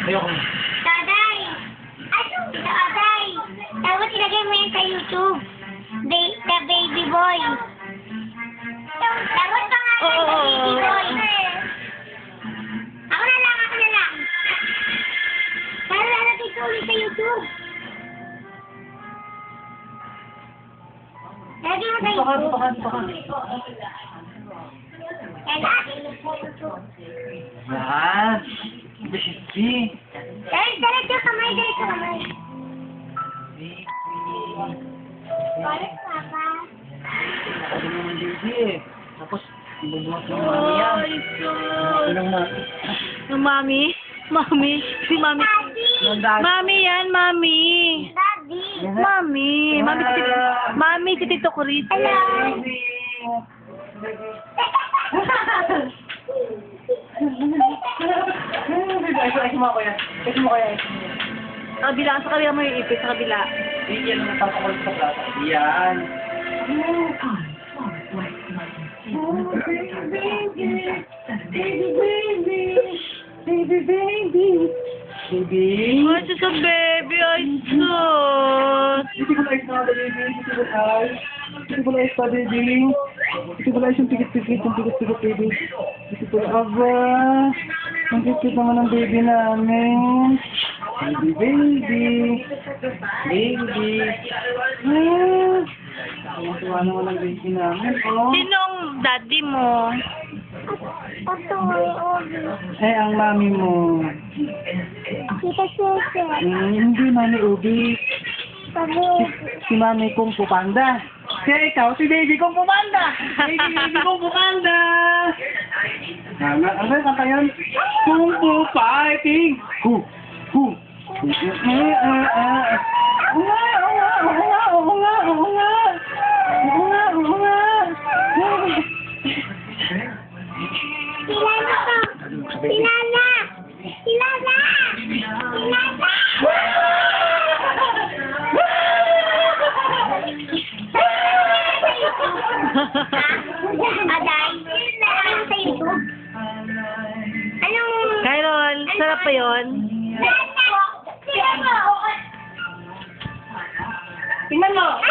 Ayoko. Daday! Ano? Daday! Dapat ilagay mo yan sa YouTube. The Baby Boy. Dapat pangalan sa Baby Boy. Ako na lang. Para lalagay ko ulit sa YouTube. Lagay mo sa YouTube. Baka. Kailangan. Yan. Baby. Diretso kamay. Balik, Papa. Sabi naman baby. Tapos, ibubuhat ng mami yan. Ilang mami. Yung mami? Mami? Si mami. Yung dad. Mami yan, mami. Daddy. Mami. Mami si Tito Kurito. Hello. Ayos mo ako yan. Sa kabila, sa kabila mo yung ipit, sa kabila. Yan ang tapos sa plato. Yan. Baby. What's sa baby? Ay, sus. Beautiful eyes na, baby. Beautiful eyes. Beautiful eyes pa, baby. Beautiful eyes yung pikit-pikit, baby. Beautiful aba. Ang cute naman ng baby namin. Baby. Ang tuwa naman ng baby namin, oh. Sinong daddy mo? Ito, Obi. Eh, ang mami mo. Kita Sese. Hindi, Mami Ubi. Sabi. Si Mami Kung Fu Panda. Kaya ikaw, si Baby Kung Fu Panda. Baby Kung Fu Panda. Ano yung kanta yun? Kung Fu Fighting. Oo nga. Silana. Aday, ano sa YouTube? Anong... Kyrol, sarap pa yun? Tingnan mo!